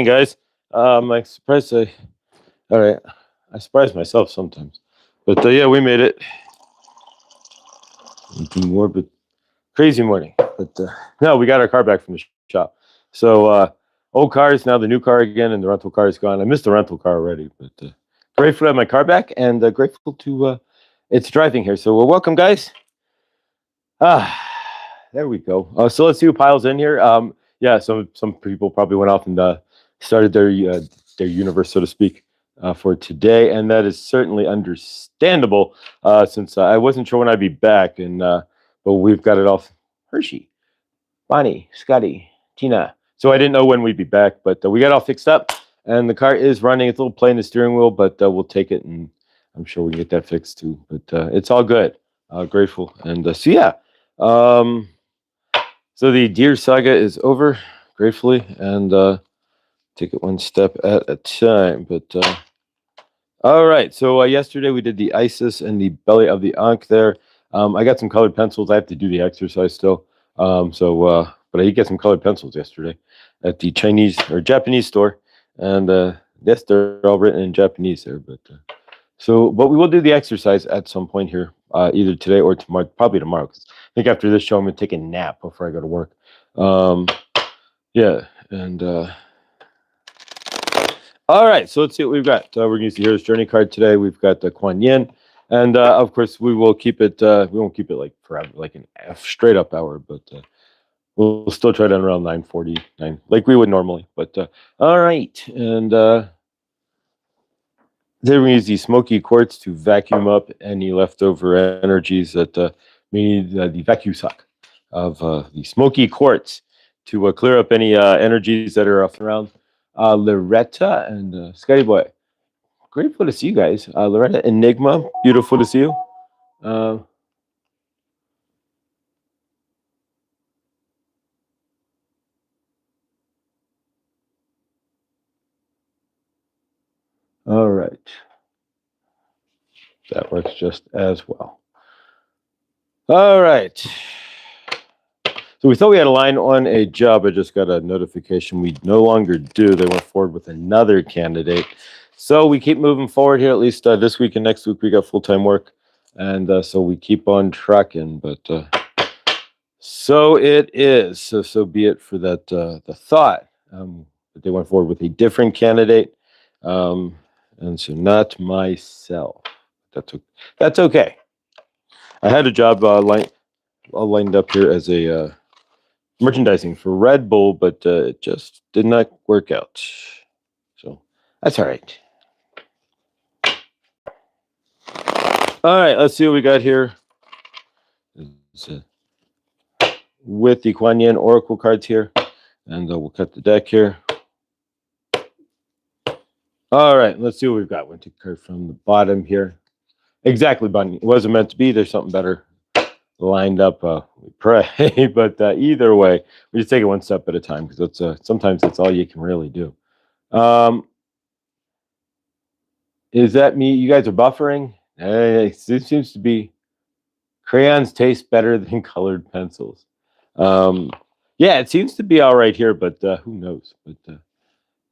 guys. I surprised all right. I surprise myself sometimes, but yeah, we made it. More, but crazy morning. But no, we got our car back from the shop. So old car is now the new car again, and the rental car is gone. I missed the rental car already, but grateful to have my car back, and grateful to it's driving here. So welcome, guys. Ah, there we go. So let's see who piles in here. Yeah, some people probably went off and started their universe, so to speak, for today, and that is certainly understandable since I wasn't sure when I'd be back, and but we've got it all. Hershey, Bonnie, Scotty, Tina. So I didn't know when we'd be back, but we got all fixed up, and the car is running. It's a little play in the steering wheel, but we'll take it, and I'm sure we can get that fixed too. But it's all good. Grateful, and so yeah. So the deer saga is over, gratefully, and take it one step at a time. But all right, so yesterday we did the Isis and the belly of the Ankh there. I got some colored pencils. I have to do the exercise still. But I did get some colored pencils yesterday at the Chinese or Japanese store, and yes, they're all written in Japanese there. But but we will do the exercise at some point here, either today or tomorrow. Probably tomorrow, because I think after this show I'm gonna take a nap before I go to work. Yeah, and all right. So let's see what we've got. We're gonna use the Hero's Journey card today. We've got the Kuan Yin, and of course we will keep it. We won't keep it like forever, like an straight up hour, but we'll still try to end around 9:49, like we would normally. But all right, and then we use the smoky quartz to vacuum up any leftover energies that mean the vacuum suck of the smoky quartz to clear up any energies that are off around. Loretta and Scotty Boy, grateful to see you guys. Loretta, Enigma, beautiful to see you. All right. That works just as well. All right. So we thought we had a line on a job. I just got a notification we no longer do. They went forward with another candidate. So we keep moving forward here. At least this week and next week we got full-time work. And so we keep on trucking. But so it is. So be it for that the thought that they went forward with a different candidate. And so not myself. That's okay. I had a job all lined up here as a merchandising for Red Bull, but it just did not work out. So that's all right. All right, let's see what we got here. With the Kuan Yin Oracle cards here, and we'll cut the deck here. All right, let's see what we've got. We'll take a card from the bottom here. Exactly, Bunny. It wasn't meant to be. There's something better lined up. We pray, but either way, we just take it one step at a time, because that's sometimes that's all you can really do. Is that me? You guys are buffering? Hey, it seems to be crayons taste better than colored pencils. Yeah, it seems to be all right here, but who knows? But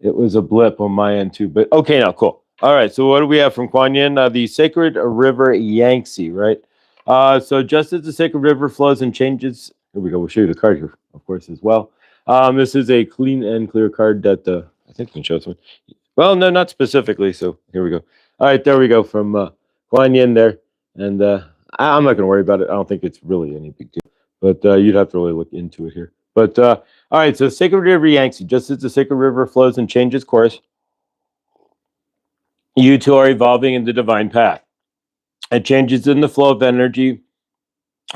it was a blip on my end too. But okay, now cool. All right, so what do we have from Kuan Yin? The Sacred River Yangtze, right? So just as the sacred river flows and changes, here we go. We'll show you the card here, of course, as well. This is a clean and clear card that I think we can show someone. Well, no, not specifically. So here we go. All right, there we go from Kuan Yin there. And I'm not going to worry about it. I don't think it's really any big deal. But you'd have to really look into it here. But all right, so Sacred River Yangtze, just as the sacred river flows and changes course, you two are evolving in the divine path. It changes in the flow of energy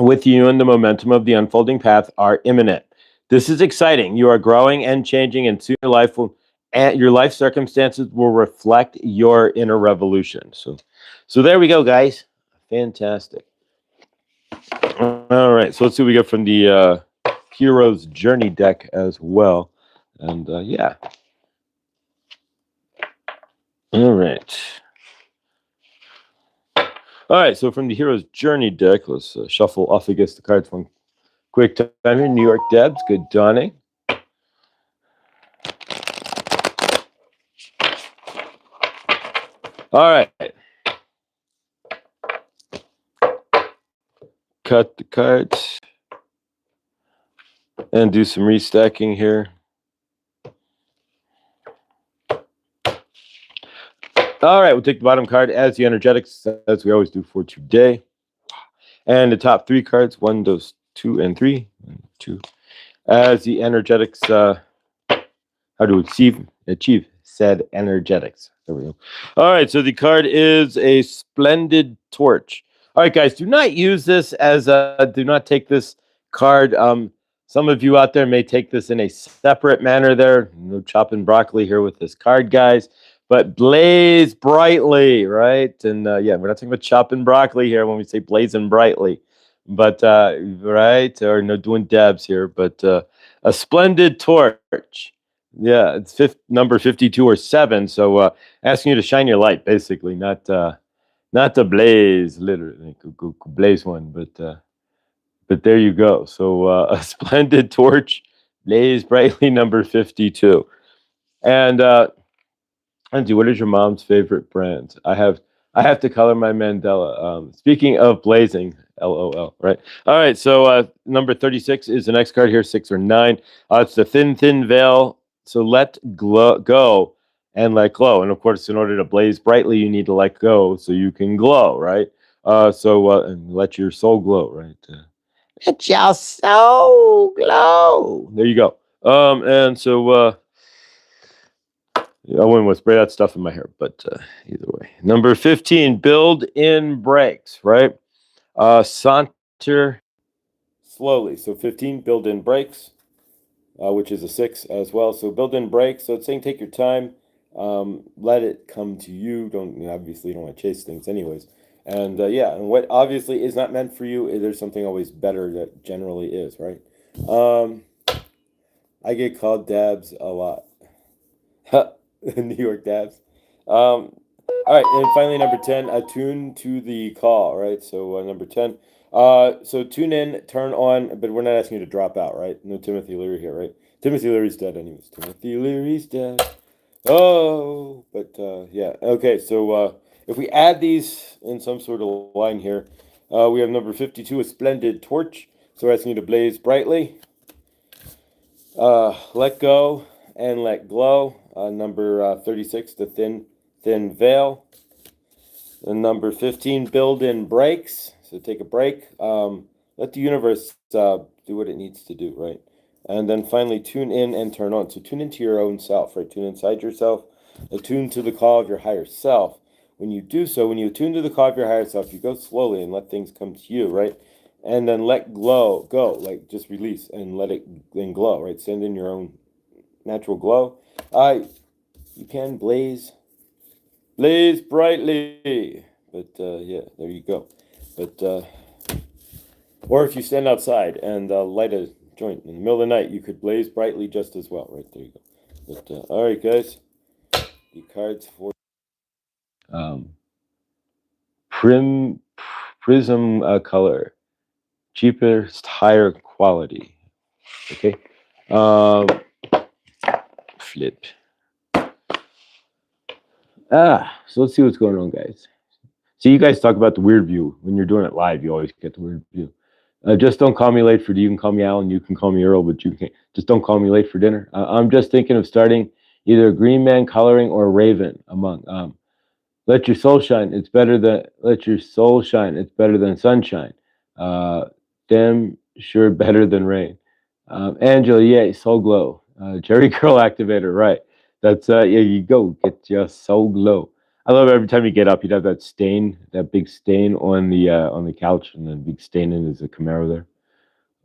with you, and the momentum of the unfolding path are imminent. This is exciting. You are growing and changing, and soon your life circumstances will reflect your inner revolution. So there we go, guys. Fantastic. All right, so let's see what we get from the Hero's Journey deck as well. And yeah. All right. All right, so from the Hero's Journey deck, let's shuffle off against the cards one quick time here. New York Debs, good dawning. All right. Cut the cards and do some restacking here. All right, we'll take the bottom card as the energetics, as we always do for today. And the top three cards, 1, 2, and 3. 1, 2. As the energetics, how to achieve said energetics. There we go. All right, so the card is a splendid torch. All right, guys, do not use this as a, do not take this card. Some of you out there may take this in a separate manner there. No chopping broccoli here with this card, guys. But blaze brightly, right? And yeah, we're not talking about chopping broccoli here when we say blazing brightly. But, right? Or no doing dabs here. But a splendid torch. Yeah, it's number 52 or 7. So asking you to shine your light, basically, not to blaze, literally, go blaze one, but there you go. So a splendid torch, blaze brightly, number 52. And Angie, what is your mom's favorite brand? I have to color my mandala. Speaking of blazing, LOL, right? All right, so number 36 is the next card here, 6 or 9. It's the thin veil. So let go and let glow. And of course, in order to blaze brightly, you need to let go so you can glow, right? And let your soul glow, right? Let your soul glow. There you go. And so I wouldn't want to spray that stuff in my hair, but either way. Number 15, build in brakes, right? Saunter slowly. So 15, build in brakes, which is a 6 as well. So build in brakes. So it's saying take your time. Let it come to you. Obviously, you don't want to chase things anyways. And yeah, and what obviously is not meant for you, there's something always better that generally is, right? I get called dabs a lot. New York dabs. All right, and finally number 10, attune to the call, right? So number 10. So tune in, turn on, but we're not asking you to drop out, right? No Timothy Leary here, right? Timothy Leary's dead anyways. Timothy Leary's dead. Oh, but yeah. Okay, so if we add these in some sort of line here, we have number 52, a splendid torch. So we're asking you to blaze brightly. Let go and let glow. Number 36, the thin veil. And number 15, build in brakes. So take a break. Let the universe do what it needs to do, right? And then finally, tune in and turn on. So tune into your own self, right? Tune inside yourself. Attune to the call of your higher self. When you do so, when you attune to the call of your higher self, you go slowly and let things come to you, right? And then let go, like just release and let it then glow, right? Send in your own natural glow. You can blaze brightly, but yeah, there you go. But or if you stand outside and light a joint in the middle of the night, you could blaze brightly just as well, right? There you go. But all right, guys, the cards for prism color, cheapest, higher quality. Okay, flip. So let's see what's going on, guys. See, you guys talk about the weird view. When you're doing it live, you always get the weird view. Just don't call me late for, you can call me Alan, you can call me Earl, but you can't. Just don't call me late for dinner. I'm just thinking of starting either Green Man coloring or Raven among. Let your soul shine. It's better than sunshine. Damn sure better than rain. Angela, yay, soul glow. Jerry Curl activator, right? That's yeah, you go get your soul glow. I love every time you get up, you'd have that stain, that big stain on the couch, and then big stain in his Camaro there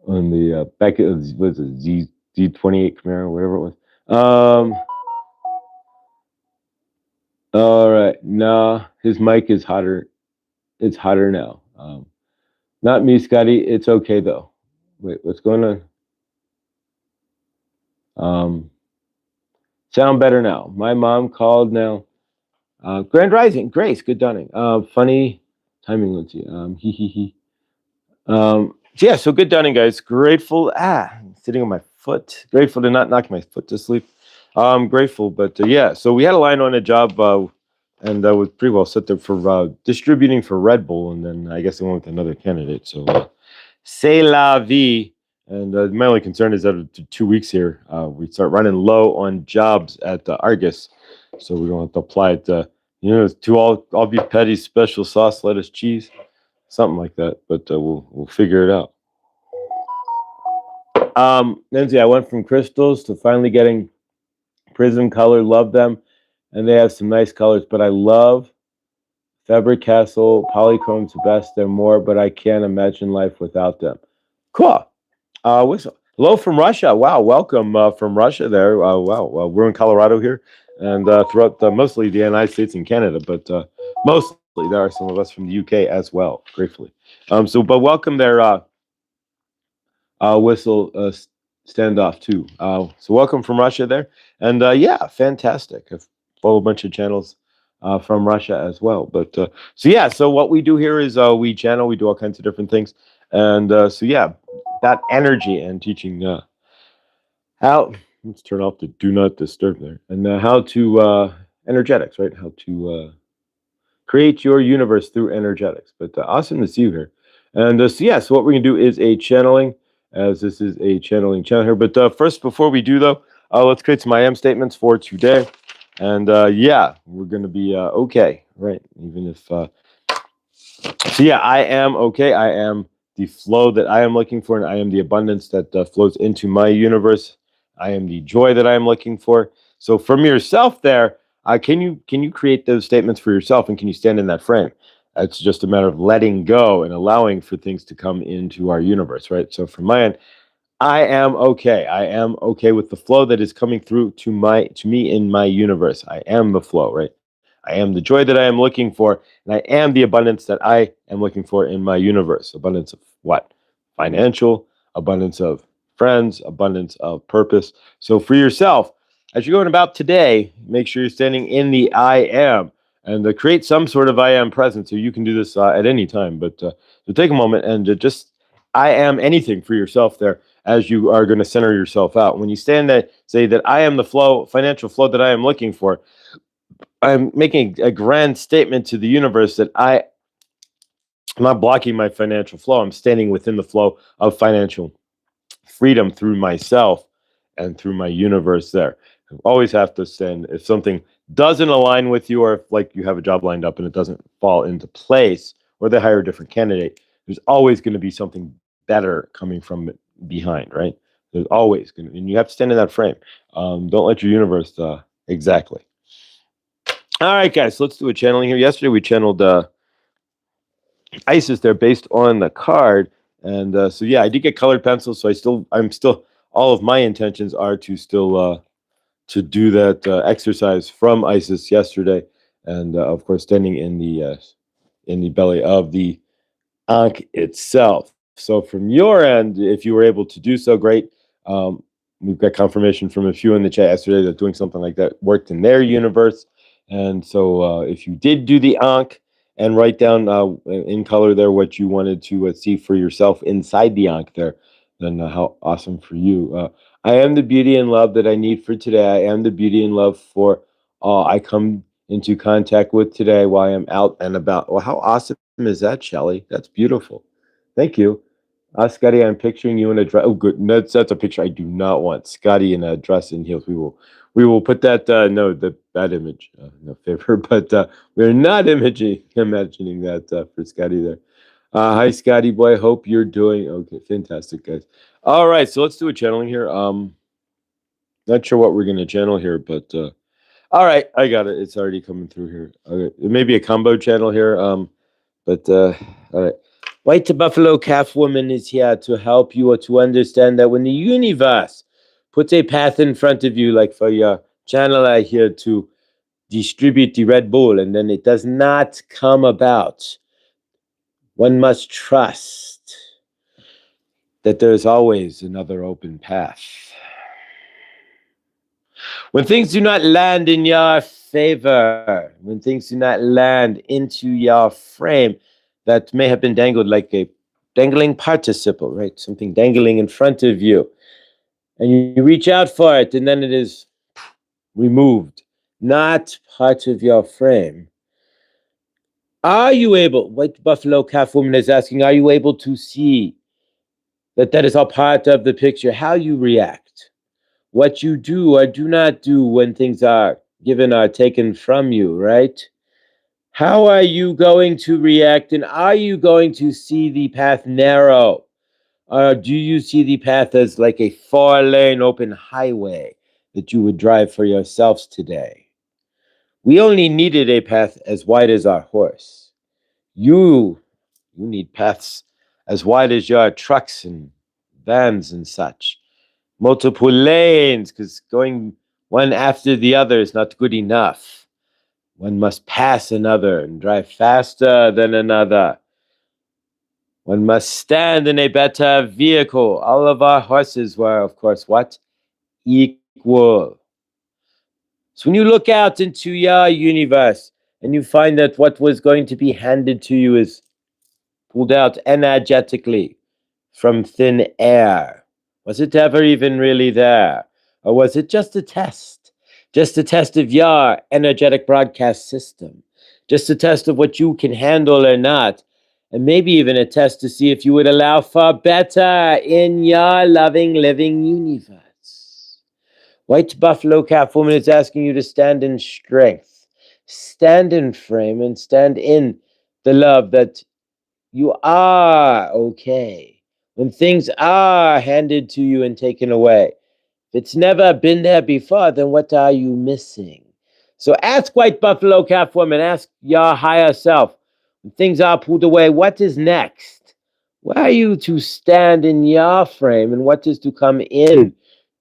on the back of was it Z28 Camaro, whatever it was. All right, nah, his mic is hotter. It's hotter now. Not me, Scotty. It's okay though. Wait, what's going on? Sound better now. My mom called now. Grand Rising, Grace, good dawning. Funny timing, Lindsay. He he. Yeah, so good dawning, guys. Grateful. I'm sitting on my foot. Grateful to not knock my foot to sleep. Grateful, but yeah. So we had a line on a job and was pretty well set there for distributing for Red Bull, and then I guess they went with another candidate. So c'est la vie. And my only concern is that after 2 weeks here, we start running low on jobs at Argus, so we're going to apply it, to all beef patties, special sauce, lettuce, cheese, something like that. But we'll figure it out. Lindsay, I went from crystals to finally getting prism color. Love them, and they have some nice colors. But I love Faber-Castell polychrome's the best. They're more, but I can't imagine life without them. Cool. Hello from Russia. Wow, welcome from Russia there. Wow, we're in Colorado here, and throughout mostly the United States and Canada, but mostly there are some of us from the UK as well, gratefully. But welcome there, Whistle Standoff too. So welcome from Russia there, and yeah, fantastic. I follow a bunch of channels from Russia as well. But so what we do here is we channel, we do all kinds of different things, and that energy and teaching how, let's turn off the do not disturb there, and how to energetics, right? How to create your universe through energetics. But awesome to see you here. And so what we're gonna do is a channeling, as this is a channeling channel here. But first, before we do though, let's create some I am statements for today. And we're gonna be okay, right? Even if I am okay. I am the flow that I am looking for, and I am the abundance that flows into my universe. I am the joy that I am looking for. So from yourself there, can you create those statements for yourself, and can you stand in that frame? It's just a matter of letting go and allowing for things to come into our universe, right? So from my end, I am okay. I am okay with the flow that is coming through to me in my universe. I am the flow, right? I am the joy that I am looking for, and I am the abundance that I am looking for in my universe. Abundance of what? Financial, abundance of friends, abundance of purpose. So for yourself, as you're going about today, make sure you're standing in the I am, and create some sort of I am presence. So you can do this at any time, but so take a moment and just I am anything for yourself there, as you are going to center yourself out. When you stand there, say that I am the flow, financial flow that I am looking for. I'm making a grand statement to the universe that I'm not blocking my financial flow. I'm standing within the flow of financial freedom through myself and through my universe there. You always have to stand. If something doesn't align with you, or if like you have a job lined up and it doesn't fall into place, or they hire a different candidate, there's always going to be something better coming from behind, right? There's always going to, and you have to stand in that frame. Don't let your universe exactly. All right, guys, so let's do a channeling here. Yesterday we channeled Isis there based on the card, and I did get colored pencils. So I'm still all of my intentions are to still to do that exercise from Isis yesterday, and of course standing in the belly of the Ankh itself. So from your end, if you were able to do so, great. We've got confirmation from a few in the chat yesterday that doing something like that worked in their universe. And so if you did do the Ankh and write down in color there what you wanted to see for yourself inside the Ankh there, then how awesome for you. I am the beauty and love that I need for today. I am the beauty and love for all I come into contact with today while I'm out and about. Well, how awesome is that, Shelly? That's beautiful. Thank you. Scotty, I'm picturing you in a dress. Oh, good. That's a picture I do not want. Scotty in a dress and heels. We will put that. No, that image. No favor, but we're not imagining that for Scotty there. Hi, Scotty boy. Hope you're doing okay. Fantastic, guys. All right, so let's do a channeling here. Not sure what we're gonna channel here, but all right, I got it. It's already coming through here. Okay. It may be a combo channel here. But all right. White Buffalo Calf Woman is here to help you to understand that when the universe puts a path in front of you, like for your channel, I here to distribute the Red Bull, and then it does not come about. One must trust that there's always another open path. When things do not land in your favor, when things do not land into your frame, that may have been dangled like a dangling participle, right? Something dangling in front of you. And you reach out for it, and then it is removed. Not part of your frame. Are you able, White Buffalo Calf Woman is asking, are you able to see that is all part of the picture? How you react, what you do or do not do when things are given or taken from you, right? How are you going to react, and are you going to see the path narrow? Or do you see the path as like a 4-lane open highway that you would drive for yourselves today? We only needed a path as wide as our horse. You need paths as wide as your trucks and vans and such. Multiple lanes, because going one after the other is not good enough. One must pass another and drive faster than another. One must stand in a better vehicle. All of our horses were, of course, what? Equal. So when you look out into your universe and you find that what was going to be handed to you is pulled out energetically from thin air, was it ever even really there? Or was it just a test? Just a test of your energetic broadcast system? Just a test of what you can handle or not? And maybe even a test to see if you would allow for better in your loving, living universe. White Buffalo Calf Woman is asking you to stand in strength, stand in frame, and stand in the love that you are okay. When things are handed to you and taken away, if it's never been there before, then what are you missing? So ask White Buffalo Calf Woman, ask your higher self, when things are pulled away, what is next? Where are you to stand in your frame, and what is to come in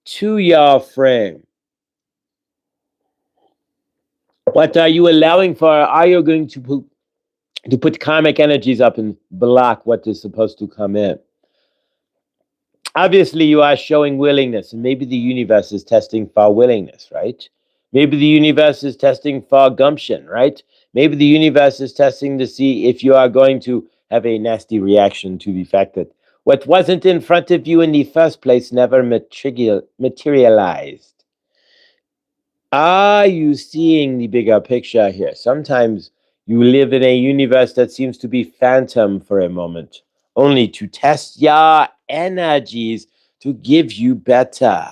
to your frame? What are you allowing for? Are you going to put karmic energies up and block what is supposed to come in? Obviously, you are showing willingness, and maybe the universe is testing for willingness, right? Maybe the universe is testing for gumption, right? Maybe the universe is testing to see if you are going to have a nasty reaction to the fact that what wasn't in front of you in the first place never materialized. Are you seeing the bigger picture here? Sometimes you live in a universe that seems to be phantom for a moment, only to test your energies to give you better.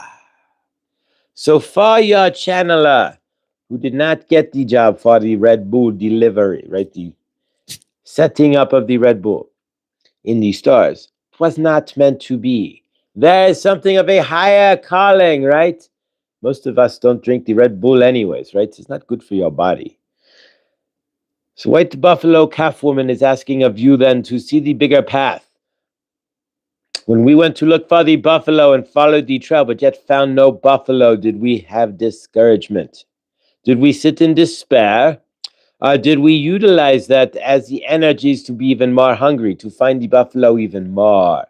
So for your channeler who did not get the job for the Red Bull delivery, right? The setting up of the Red Bull in the stars, it was not meant to be. There is something of a higher calling, right? Most of us don't drink the Red Bull anyways, right? It's not good for your body. So White Buffalo Calf Woman is asking of you then to see the bigger path. When we went to look for the buffalo and followed the trail, but yet found no buffalo, did we have discouragement? Did we sit in despair? Or did we utilize that as the energies to be even more hungry, to find the buffalo even more?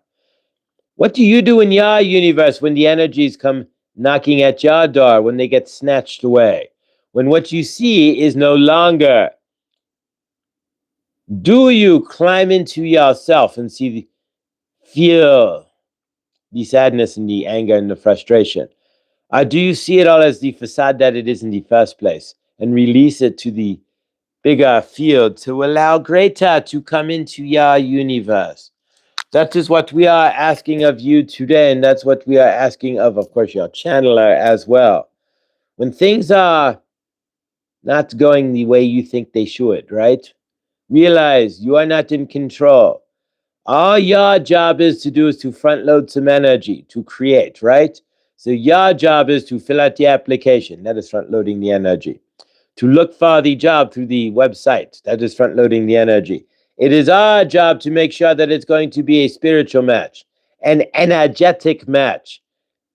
What do you do in your universe when the energies come knocking at your door, when they get snatched away? When what you see is no longer? Do you climb into yourself and feel the sadness and the anger and the frustration? Or do you see it all as the facade that it is in the first place and release it to the bigger field to allow greater to come into your universe? That is what we are asking of you today, and that's what we are asking of course, your channeler as well. When things are not going the way you think they should, right? Realize you are not in control. All your job is to front load some energy, to create, right? So your job is to fill out the application. That is front loading the energy. To look for the job through the website. That is front loading the energy. It is our job to make sure that it's going to be a spiritual match, an energetic match,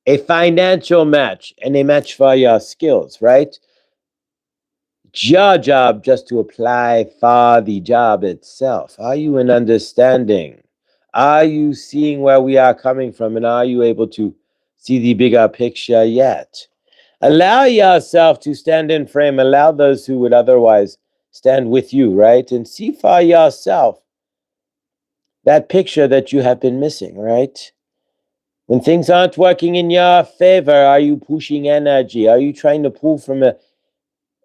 a financial match, and a match for your skills, right? It's your job just to apply for the job itself. Are you in understanding? Are you seeing where we are coming from? And are you able to see the bigger picture yet? Allow yourself to stand in frame. Allow those who would otherwise stand with you, right? And see for yourself that picture that you have been missing, right? When things aren't working in your favor, are you pushing energy? Are you trying to pull from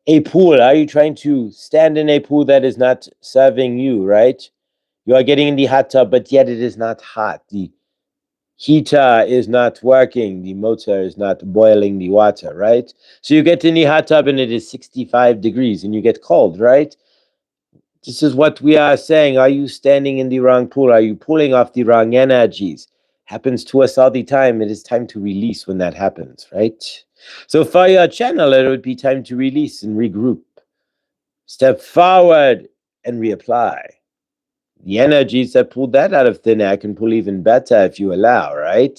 a pool. Are you trying to stand in a pool that is not serving you, right? You are getting in the hot tub, but yet it is not hot. The heater is not working. The motor is not boiling the water, right? So you get in the hot tub and it is 65 degrees and you get cold, right? This is what we are saying. Are you standing in the wrong pool? Are you pulling off the wrong energies? Happens to us all the time. It is time to release when that happens, right? So for your channel, it would be time to release and regroup. Step forward and reapply. The energies that pulled that out of thin air can pull even better if you allow, right?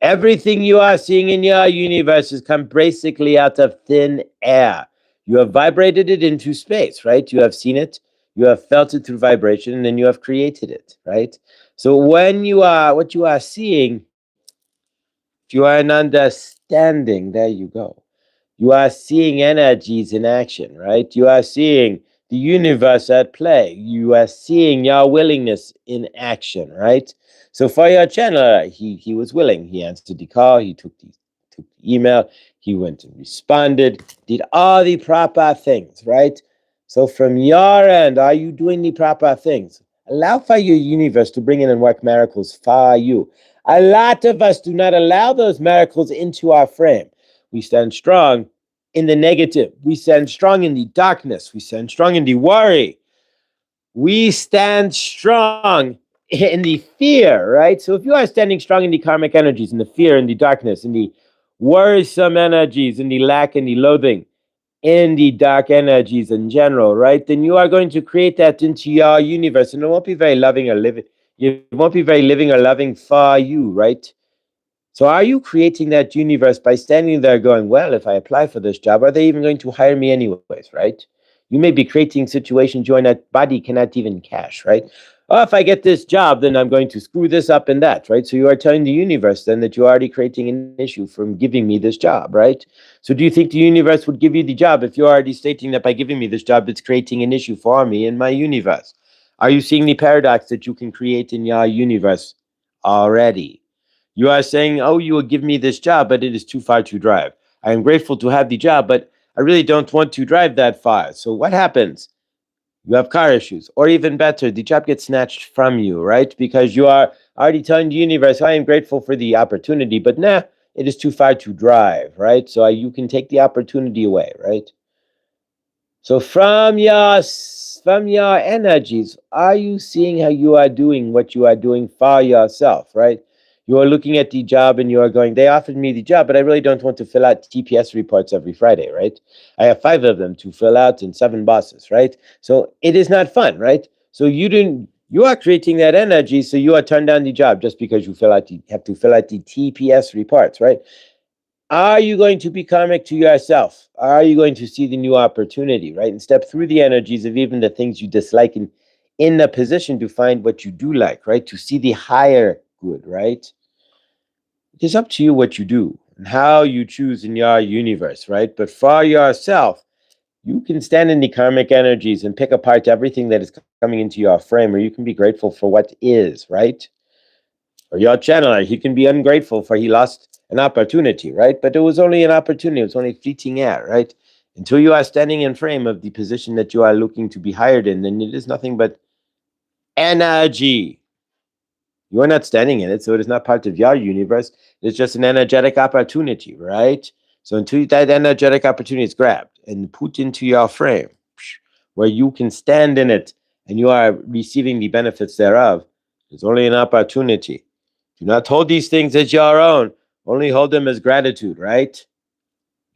Everything you are seeing in your universe has come basically out of thin air. You have vibrated it into space, right? You have seen it, you have felt it through vibration, and then you have created it, right? So when you are, what you are seeing, if you are an understanding, there you go. You are seeing energies in action, right? You are seeing the universe at play. You are seeing your willingness in action, right? So for your channeler, he was willing. He answered the call. He took the email. He went and responded. Did all the proper things, right? So from your end, are you doing the proper things? Allow for your universe to bring in and work miracles for you. A lot of us do not allow those miracles into our frame. We stand strong in the negative. We stand strong in the darkness. We stand strong in the worry. We stand strong in the fear, right? So if you are standing strong in the karmic energies, in the fear, in the darkness, in the worrisome energies, in the lack and the loathing, in the dark energies in general, right? Then you are going to create that into your universe, and it won't be very loving or living. It won't be very living or loving for you, right? So are you creating that universe by standing there going, well, if I apply for this job, are they even going to hire me anyways, right? You may be creating situations your body cannot even cash, right? Oh, if I get this job, then I'm going to screw this up and that, right? So you are telling the universe then that you're already creating an issue from giving me this job, right? So do you think the universe would give you the job if you're already stating that by giving me this job, it's creating an issue for me in my universe? Are you seeing the paradox that you can create in your universe already? You are saying, oh, you will give me this job, but it is too far to drive. I am grateful to have the job, but I really don't want to drive that far. So what happens? You have car issues, or even better, the job gets snatched from you, right? Because you are already telling the universe, I am grateful for the opportunity, but nah, it is too far to drive, right? So you can take the opportunity away, right? So from your energies, are you seeing how you are doing what you are doing for yourself, right? You are looking at the job and you are going, they offered me the job, but I really don't want to fill out TPS reports every Friday, right? I have 5 of them to fill out and 7 bosses, right? So it is not fun, right? So you are creating that energy, so you are turned down the job just because you have to fill out the TPS reports, right? Are you going to be karmic to yourself? Are you going to see the new opportunity, right? And step through the energies of even the things you dislike and in the position to find what you do like, right? To see the higher good, right? It is up to you what you do and how you choose in your universe, right? But for yourself, you can stand in the karmic energies and pick apart everything that is coming into your frame, or you can be grateful for what is, right? Or your channeler, he can be ungrateful for he lost an opportunity, right? But it was only an opportunity, it was only fleeting air, right? Until you are standing in frame of the position that you are looking to be hired in, then it is nothing but energy. You are not standing in it, so it is not part of your universe. It's just an energetic opportunity, right? So until that energetic opportunity is grabbed and put into your frame, where you can stand in it and you are receiving the benefits thereof, it's only an opportunity. Do not hold these things as your own. Only hold them as gratitude, right?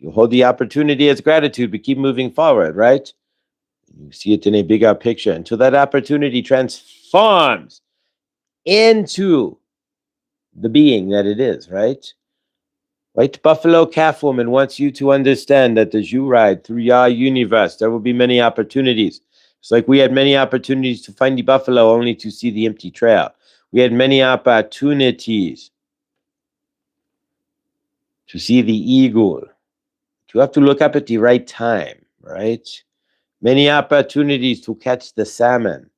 You hold the opportunity as gratitude, but keep moving forward, right? You see it in a bigger picture until that opportunity transforms into the being that it is, right? White Buffalo Calf Woman wants you to understand that as you ride through your universe, there will be many opportunities. It's like we had many opportunities to find the buffalo only to see the empty trail. We had many opportunities to see the eagle. You have to look up at the right time, right? Many opportunities to catch the salmon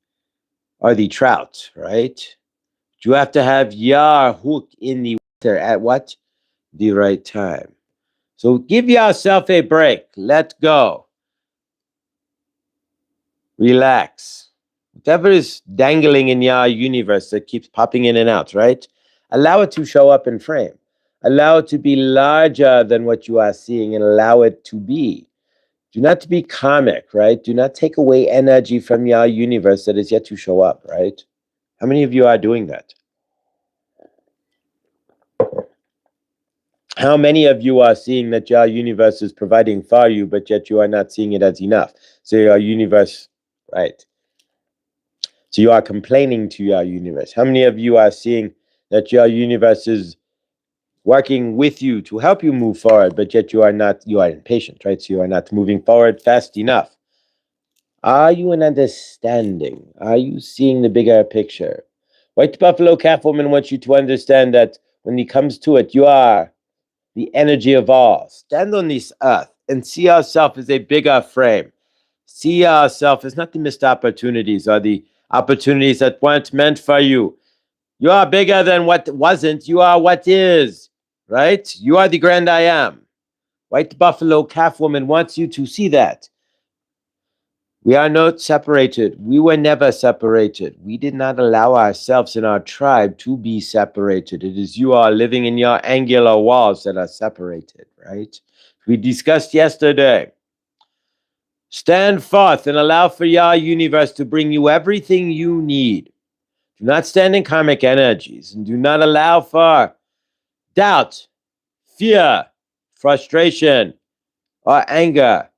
or the trout, right? You have to have your hook in the water at what? The right time. So give yourself a break. Let go. Relax. Whatever is dangling in your universe that keeps popping in and out, right? Allow it to show up in frame. Allow it to be larger than what you are seeing and allow it to be. Do not be karmic, right? Do not take away energy from your universe that is yet to show up, right? How many of you are doing that? How many of you are seeing that your universe is providing for you, but yet you are not seeing it as enough? So your universe, right? So you are complaining to your universe. How many of you are seeing that your universe is working with you to help you move forward, but yet you are impatient, right? So you are not moving forward fast enough. Are you in understanding? Are you seeing the bigger picture? White Buffalo Calf Woman wants you to understand that when it comes to it, you are the energy of all. Stand on this earth and see yourself as a bigger frame. See yourself as not the missed opportunities or the opportunities that weren't meant for you. You are bigger than what wasn't. You are what is, right? You are the grand I am. White Buffalo Calf Woman wants you to see that. We are not separated. We were never separated. We did not allow ourselves in our tribe to be separated. It is you are living in your angular walls that are separated, right? We discussed yesterday. Stand forth and allow for your universe to bring you everything you need. Do not stand in karmic energies and do not allow for doubt, fear, frustration, or anger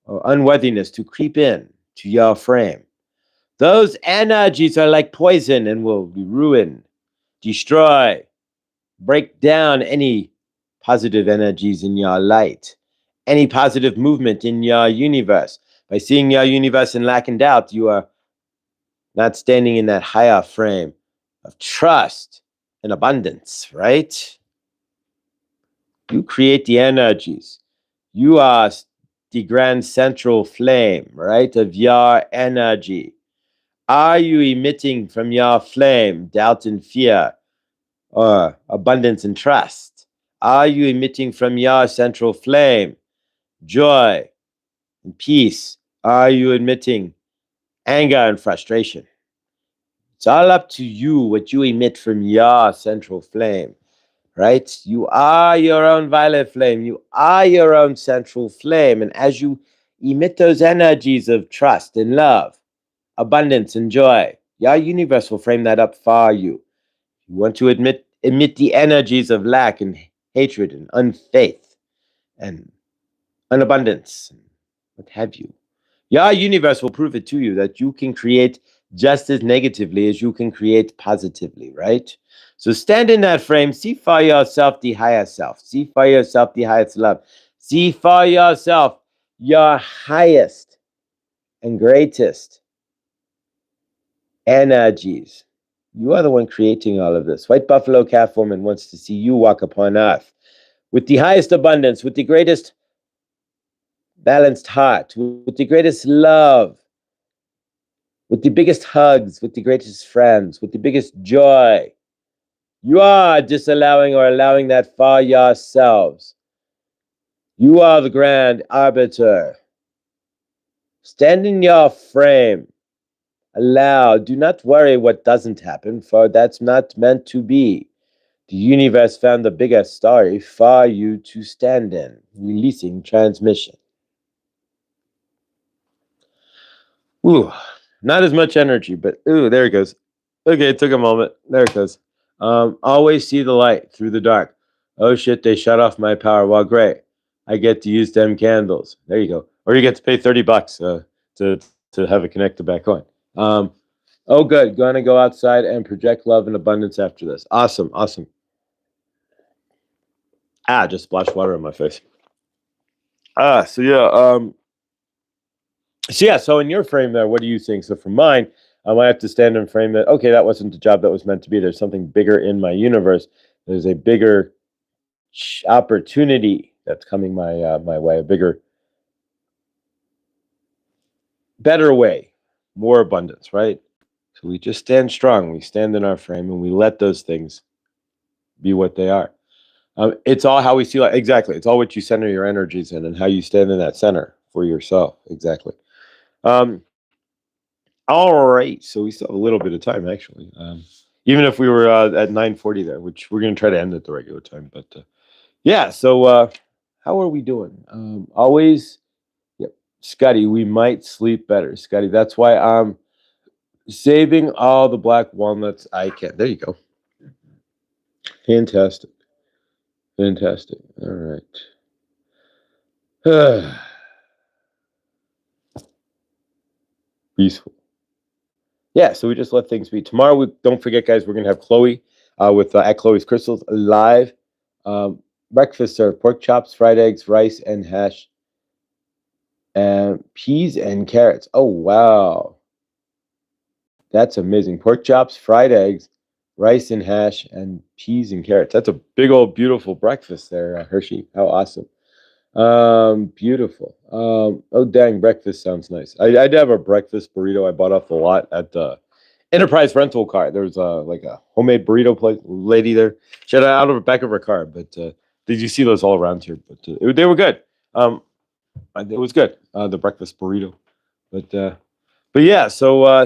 or unworthiness to creep in to your frame. Those energies are like poison and will ruin, destroy, break down any positive energies in your light, any positive movement in your universe. By seeing your universe in lack and doubt, you are not standing in that higher frame of trust and abundance, right? You create the energies. You are the grand central flame, right, of your energy. Are you emitting from your flame doubt and fear or abundance and trust? Are you emitting from your central flame joy and peace? Are you emitting anger and frustration? It's all up to you what you emit from your central flame, right? You are your own violet flame. You are your own central flame. And as you emit those energies of trust and love, abundance and joy, your universe will frame that up for you. You want to emit the energies of lack and hatred and unfaith and unabundance, and what have you. Your universe will prove it to you that you can create just as negatively as you can create positively, right? So stand in that frame, see for yourself the higher self, see for yourself the highest love, see for yourself your highest and greatest energies. You are the one creating all of this. White Buffalo Calf Woman wants to see you walk upon earth with the highest abundance, with the greatest balanced heart, with the greatest love, with the biggest hugs, with the greatest friends, with the biggest joy. You are disallowing or allowing that for yourselves. You are the grand arbiter. Stand in your frame. Allow. Do not worry what doesn't happen, for that's not meant to be. The universe found the biggest story for you to stand in. Releasing transmission. Ooh, not as much energy, but ooh, there it goes. Okay, it took a moment. There it goes. Always see the light through the dark. Oh shit, they shut off my power. Well, great. I get to use them candles. There you go. Or you get to pay $30 to have it connected back on. Oh, good. Gonna go outside and project love and abundance after this. Awesome, awesome. Just splashed water in my face. So yeah. So in your frame there, what do you think? So for mine, I have to stand and frame that, okay, that wasn't the job that was meant to be. There's something bigger in my universe. There's a bigger opportunity that's coming my way, a bigger, better way, more abundance, right? So we just stand strong. We stand in our frame and we let those things be what they are. It's all how we see life. Exactly. It's all what you center your energies in and how you stand in that center for yourself. Exactly. All right, so we still have a little bit of time actually. Even if we were at 9:40 there, which we're gonna try to end at the regular time, but yeah. So how are we doing? Always, yep, Scotty. We might sleep better, Scotty. That's why I'm saving all the black walnuts I can. There you go. Fantastic, fantastic. All right. Peaceful. Yeah, so we just let things be. Tomorrow, don't forget, guys, we're gonna have Chloe with at Chloe's Crystals live. Breakfast served pork chops, fried eggs, rice and hash, and peas and carrots. Oh wow, that's amazing! Pork chops, fried eggs, rice and hash, and peas and carrots. That's a big old beautiful breakfast there, Hershey. How awesome! Beautiful. Oh dang, breakfast sounds nice. I did have a breakfast burrito I bought off the lot at the Enterprise rental car. There was like a homemade burrito place lady there. She had it out of the back of her car. But did you see those all around here? But they were good. It was good. The breakfast burrito. But yeah. So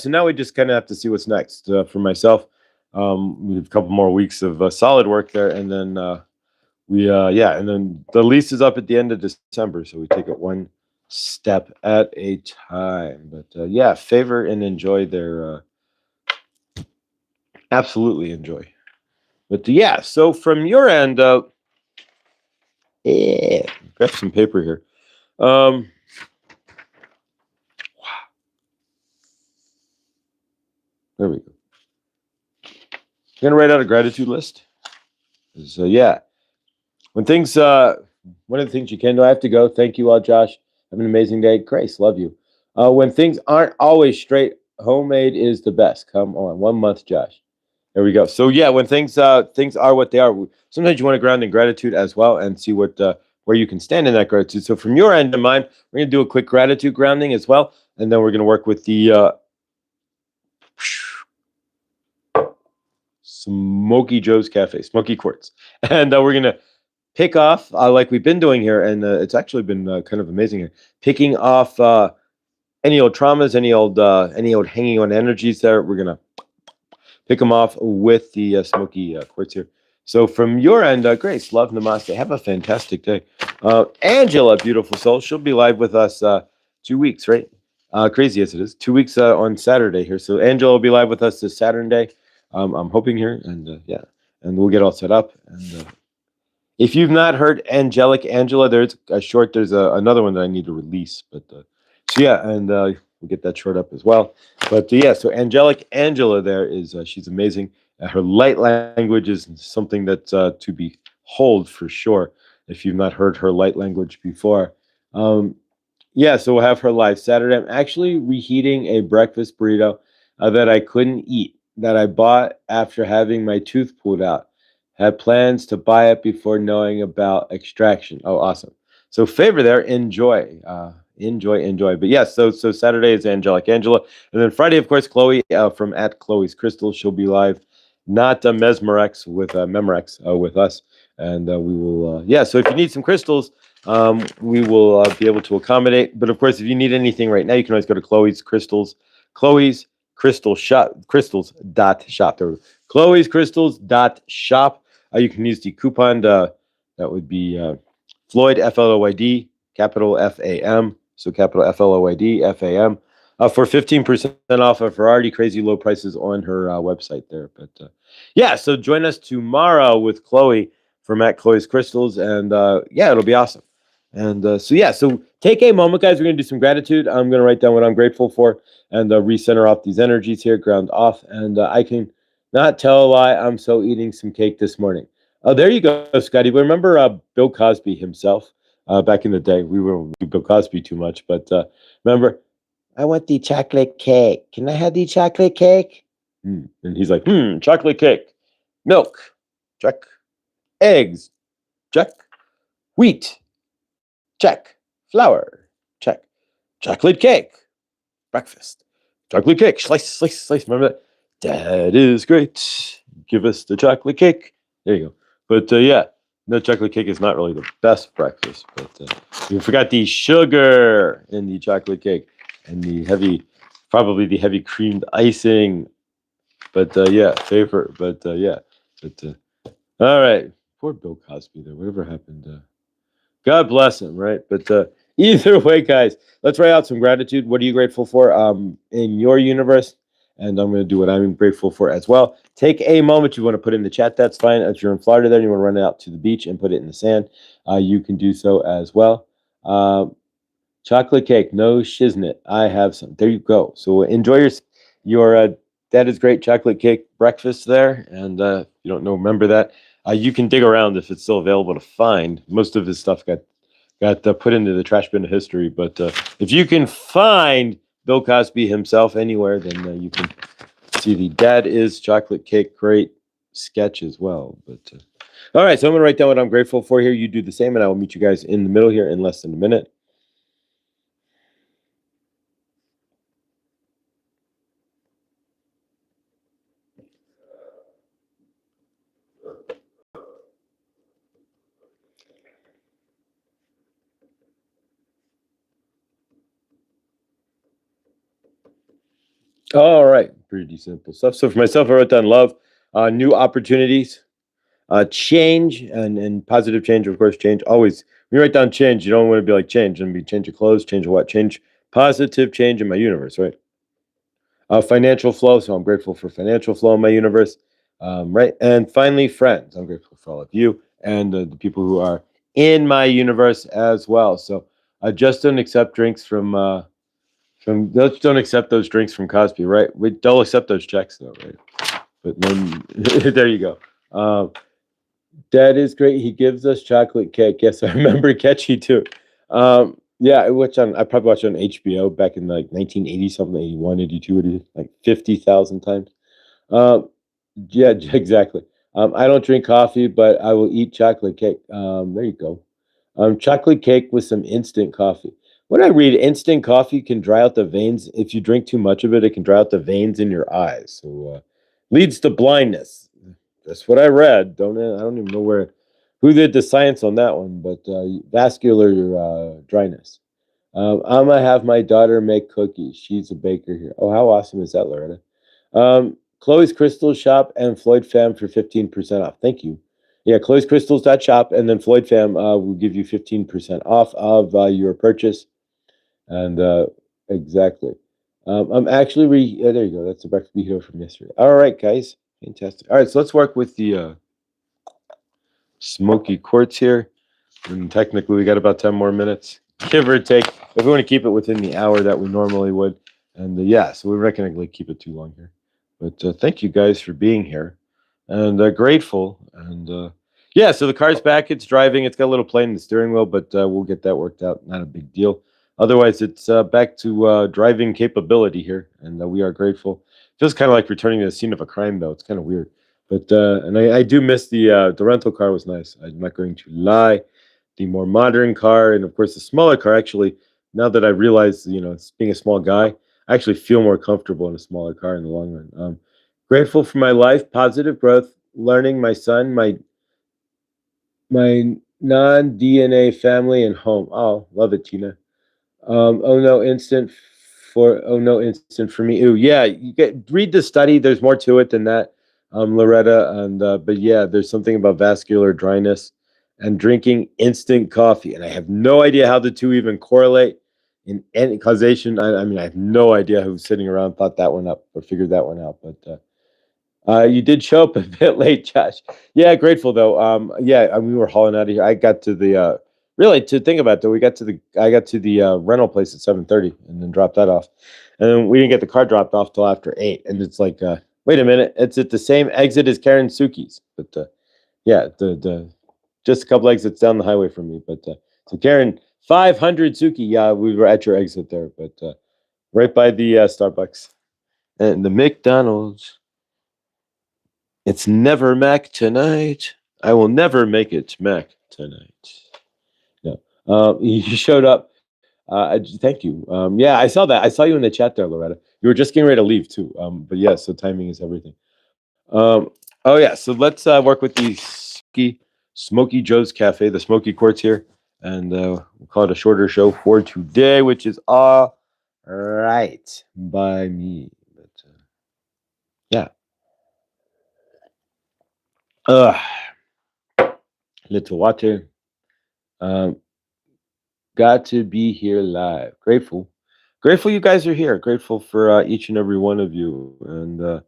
now we just kind of have to see what's next for myself. We have a couple more weeks of solid work there, and then and then the lease is up at the end of December, so we take it one step at a time. But yeah, favor and enjoy their. Absolutely enjoy. But yeah, so from your end, grab some paper here. There we go. I'm gonna write out a gratitude list. So yeah, when things, one of the things you can do, I have to go. Thank you all, Josh. Have an amazing day. Grace, love you. When things aren't always straight, homemade is the best. Come on, 1 month, Josh. There we go. So yeah, when things are what they are, sometimes you want to ground in gratitude as well and see what where you can stand in that gratitude. So from your end to mine, we're gonna do a quick gratitude grounding as well, and then we're gonna work with the Smoky Joe's Cafe, Smoky Quartz, and we're gonna pick off like we've been doing here, and it's actually been kind of amazing here, picking off any old traumas, any old hanging on energies there. We're gonna pick them off with the smoky quartz here. So from your end, Grace, love, namaste. Have a fantastic day. Angela, beautiful soul, she'll be live with us 2 weeks, right? Crazy as it is, 2 weeks on Saturday here. So Angela will be live with us this Saturday. I'm hoping here, and yeah, and we'll get all set up. And if you've not heard Angelic Angela, there's another one that I need to release. But so yeah, and we'll get that short up as well. But yeah, so Angelic Angela there is she's amazing. Her light language is something that's to behold for sure. If you've not heard her light language before, yeah, so we'll have her live Saturday. I'm actually reheating a breakfast burrito that I couldn't eat that I bought after having my tooth pulled out. Had plans to buy it before knowing about extraction. Oh, awesome. So favor there, enjoy. Enjoy. But yes, so Saturday is Angelic Angela. And then Friday, of course, Chloe from at Chloe's Crystals. She'll be live, not Mesmerex with Memorex with us. And we will, so if you need some crystals, we will be able to accommodate. But of course, if you need anything right now, you can always go to Chloe's Crystals. Chloe's Crystal Shop, crystals.shop. There, Chloe's Crystals.shop. You can use the coupon. That would be Floyd, Floyd, capital FAM. So capital Floyd, FAM. For 15% off of her already crazy low prices on her website there. But yeah, so join us tomorrow with Chloe from at Chloe's Crystals. And yeah, it'll be awesome. And so take a moment, guys. We're going to do some gratitude. I'm going to write down what I'm grateful for and recenter off these energies here, ground off. And I can not tell a lie. I'm so eating some cake this morning. Oh, there you go, Scotty. But remember Bill Cosby himself back in the day? We were Bill Cosby too much. But remember, I want the chocolate cake. Can I have the chocolate cake? And he's like, chocolate cake. Milk. Check. Eggs. Check. Wheat. Check. Flour. Check. Chocolate cake. Breakfast. Chocolate cake. Slice. Remember that? Dad is great. Give us the chocolate cake. There you go. But yeah, no, chocolate cake is not really the best breakfast. But you forgot the sugar in the chocolate cake and the heavy probably the heavy creamed icing. But yeah, favorite. But yeah. But all right. Poor Bill Cosby there. Whatever happened? God bless him, right? But either way, guys, let's write out some gratitude. What are you grateful for in your universe? And I'm going to do what I'm grateful for as well. Take a moment. You want to put in the chat, that's fine. If you're in Florida, then you want to run out to the beach and put it in the sand, you can do so as well. Chocolate cake, no shiznit. I have some. There you go. So enjoy your that is great chocolate cake breakfast there. And if you don't know, remember that. You can dig around if it's still available to find. Most of his stuff got put into the trash bin of history. But if you can find Bill Cosby himself anywhere, then you can see the Dad is Chocolate Cake Great sketch as well. But all right, so I'm going to write down what I'm grateful for here. You do the same, and I will meet you guys in the middle here in less than a minute. All right, pretty simple stuff. So for myself, I wrote down love, new opportunities, change, and positive change. Of course, change always. When you write down change, you don't want to be like change and be change of clothes, change of what? Change, positive change in my universe, right? Financial flow. So I'm grateful for financial flow in my universe, right? And finally, friends. I'm grateful for all of you and the people who are in my universe as well. So I just don't accept drinks from let's don't accept those drinks from Cosby, right? We don't accept those checks though, right? But then there you go. That is great. He gives us chocolate cake. Yes, I remember Catchy too. Yeah, I probably watched it on HBO back in like 1980 something, 81, 82, like 50,000 times. Yeah, exactly. I don't drink coffee, but I will eat chocolate cake. There you go. Chocolate cake with some instant coffee. When I read instant coffee can dry out the veins. If you drink too much of it, it can dry out the veins in your eyes. So leads to blindness. That's what I read. I don't even know who did the science on that one, but vascular dryness. I'm gonna have my daughter make cookies. She's a baker here. Oh, how awesome is that, Loretta? Chloe's Crystal Shop and Floyd Fam for 15% off. Thank you. Yeah, Chloe's Crystals.shop and then Floyd Fam will give you 15% off of your purchase. And exactly. I'm actually there you go. That's the breakfast burrito from yesterday. All right, guys. Fantastic. All right, so let's work with the smoky quartz here. And technically, we got about 10 more minutes, give or take, if we want to keep it within the hour that we normally would. And yeah, so we're not going to keep it too long here. But thank you guys for being here. And grateful. And yeah, so the car's back. It's driving. It's got a little plane in the steering wheel, but we'll get that worked out. Not a big deal. Otherwise, it's back to driving capability here. And we are grateful. Feels kind of like returning to the scene of a crime, though. It's kind of weird. But and I do miss the rental car was nice. I'm not going to lie. The more modern car, and of course the smaller car. Actually, now that I realize, being a small guy, I actually feel more comfortable in a smaller car in the long run. Grateful for my life, positive growth, learning, my son, my non-DNA family, and home. Oh, love it, Tina. Oh no, instant for me. Ooh, yeah, read the study. There's more to it than that, Loretta. And but yeah, there's something about vascular dryness and drinking instant coffee, and I have no idea how the two even correlate in any causation. I mean, I have no idea who's sitting around thought that one up or figured that one out. But you did show up a bit late, Josh. Yeah, grateful though. Yeah, we were hauling out of here. I got to the really to think about it, though. I got to the rental place at 7:30 and then dropped that off, and then we didn't get the car dropped off till after 8. And it's like, wait a minute, it's at the same exit as Karen Suki's, but yeah, the just a couple exits down the highway from me. But so Karen 500 Suki, yeah, we were at your exit there, but right by the Starbucks and the McDonald's. It's never Mac tonight. I will never make it Mac tonight. No. You showed up. Thank you. Yeah, I saw that. I saw you in the chat there, Loretta. You were just getting ready to leave too. But yeah, so timing is everything. Oh yeah, so let's work with the Smoky Joe's Cafe, the Smoky Quartz here, and we'll call it a shorter show for today, which is all right by me. But yeah, uh, little water. Um, got to be here live. Grateful, grateful you guys are here. Grateful for each and every one of you. And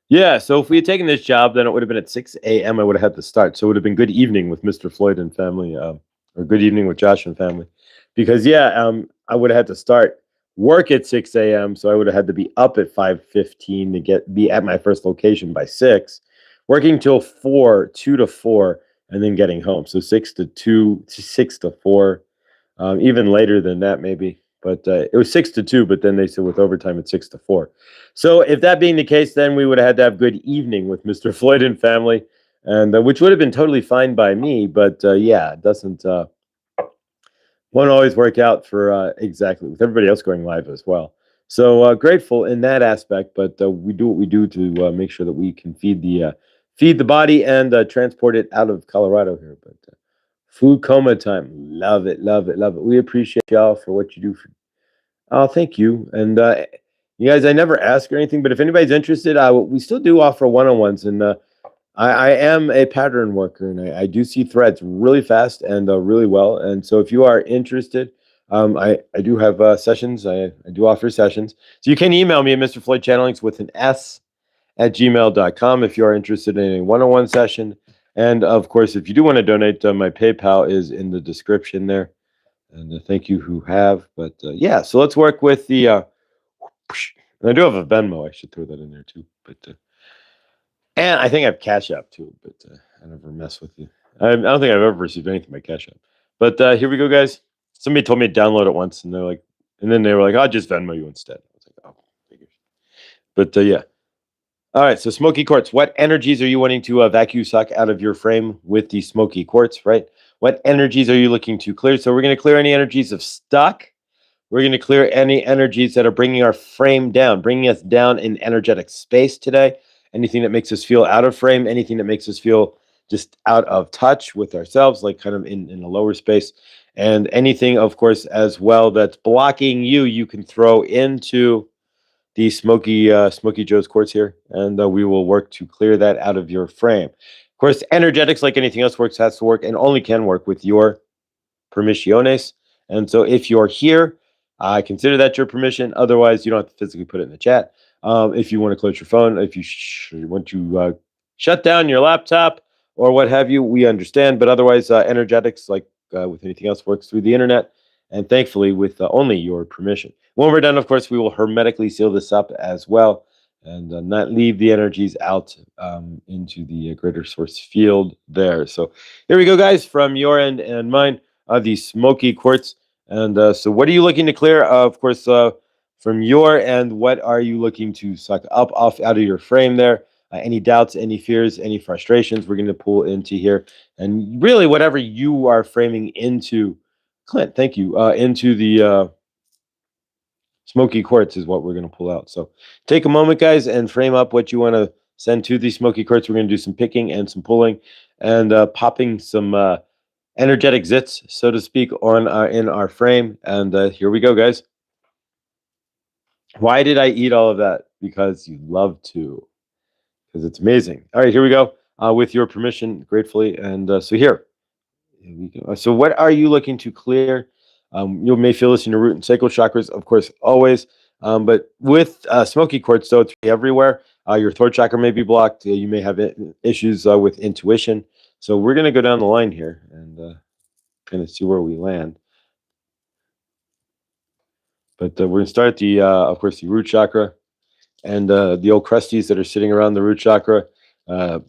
yeah, so if we had taken this job, then it would have been at 6 a.m. I would have had to start. So it would have been good evening with Mr. Floyd and family, or good evening with Josh and family. Because, yeah, I would have had to start work at 6 a.m. So I would have had to be up at 5:15 to be at my first location by 6, working till 4, 2 to 4, and then getting home. So 6 to 2, 6 to 4, even later than that, maybe. But it was 6 to 2, but then they said with overtime, it's 6 to 4. So if that being the case, then we would have had to have good evening with Mr. Floyd and family, and which would have been totally fine by me. But yeah, it doesn't won't always work out for exactly with everybody else going live as well. So grateful in that aspect, but we do what we do to make sure that we can feed the body and transport it out of Colorado here. But food coma time, love it, love it, love it. We appreciate y'all for what you do for. Oh, thank you. And you guys, I never ask or anything, but if anybody's interested, we still do offer one-on-ones, and I am a pattern worker, and I do see threads really fast and really well. And so, if you are interested, I do have sessions. I do offer sessions, so you can email me at Mr. Floyd Channelings with an S at gmail.com if you are interested in a one-on-one session. And of course, if you do want to donate, my PayPal is in the description there. And thank you who have. But yeah, so let's work with the. And I do have a Venmo. I should throw that in there too. But and I think I have Cash App too. But I never mess with you. I don't think I've ever received anything by Cash App. But here we go, guys. Somebody told me to download it once, and they're like, and then they were like, "I'll just Venmo you instead." I was like, "Oh, figures." But yeah. All right. So smoky quartz. What energies are you wanting to vacuum suck out of your frame with the smoky quartz? Right. What energies are you looking to clear? So we're going to clear any energies of stuck. We're going to clear any energies that are bringing our frame down, bringing us down in energetic space today. Anything that makes us feel out of frame, anything that makes us feel just out of touch with ourselves, like kind of in a lower space. And anything, of course, as well that's blocking you, you can throw into the Smoky Joe's quartz here, and we will work to clear that out of your frame. Of course, energetics, like anything else, has to work and only can work with your permissiones. And so if you're here, I consider that your permission. Otherwise, you don't have to physically put it in the chat. If you want to close your phone, if you want to shut down your laptop or what have you, we understand. But otherwise, energetics, like with anything else, works through the internet. And thankfully, with only your permission. When we're done, of course, we will hermetically seal this up as well and not leave the energies out into the greater source field there. So here we go, guys, from your end and mine. The smoky quartz. And so, what are you looking to clear? Of course, from your end, what are you looking to suck up off out of your frame there? Any doubts, any fears, any frustrations, we're going to pull into here. And really, whatever you are framing into, Clint, thank you, into the smoky quartz is what we're going to pull out. So take a moment, guys, and frame up what you want to send to the smoky quartz. We're going to do some picking and some pulling and popping some energetic zits, so to speak, on in our frame. And here we go, guys. Why did I eat all of that? Because you love to. Because it's amazing. All right, here we go. With your permission, gratefully. And so here we go. So what are you looking to clear? You may feel this in your root and sacral chakras, of course, always. But with smoky quartz, though, it's everywhere. Your throat chakra may be blocked. You may have issues with intuition. So we're going to go down the line here and kind of see where we land. But we're going to start the, of course, the root chakra and the old crusties that are sitting around the root chakra,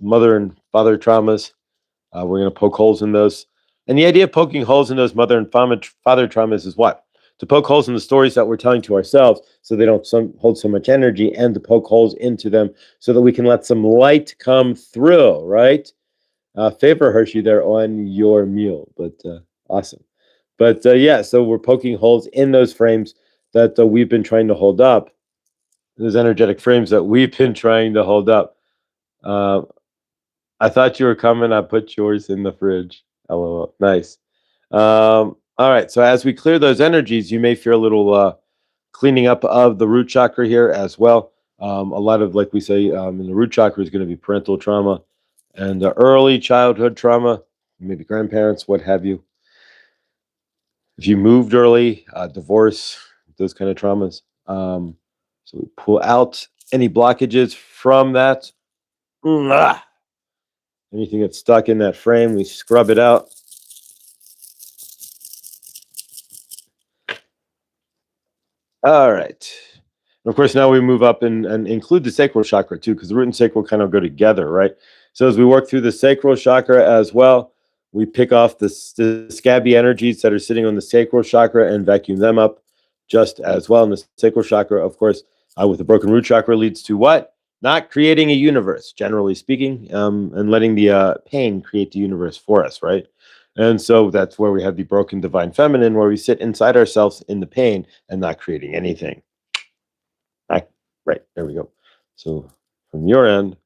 mother and father traumas. We're going to poke holes in those. And the idea of poking holes in those mother and father traumas is what? To poke holes in the stories that we're telling to ourselves so they don't hold so much energy, and to poke holes into them so that we can let some light come through, right? Favor Hershey there on your meal, but awesome. But yeah, so we're poking holes in those frames that we've been trying to hold up, those energetic frames that we've been trying to hold up. I thought you were coming. I put yours in the fridge. LOL. Nice. All right. So as we clear those energies, you may feel a little cleaning up of the root chakra here as well. A lot of, like we say, in the root chakra is going to be parental trauma and early childhood trauma, maybe grandparents, what have you. If you moved early, divorce, those kind of traumas. So we pull out any blockages from that. Anything that's stuck in that frame, we scrub it out. All right. And of course, now we move up and include the sacral chakra too, because the root and sacral kind of go together, right? So as we work through the sacral chakra as well, we pick off the scabby energies that are sitting on the sacral chakra and vacuum them up just as well. And the sacral chakra, of course, with the broken root chakra leads to what? Not creating a universe, generally speaking, and letting the pain create the universe for us, right? And so that's where we have the broken divine feminine, where we sit inside ourselves in the pain and not creating anything. Right, there we go. So from your end,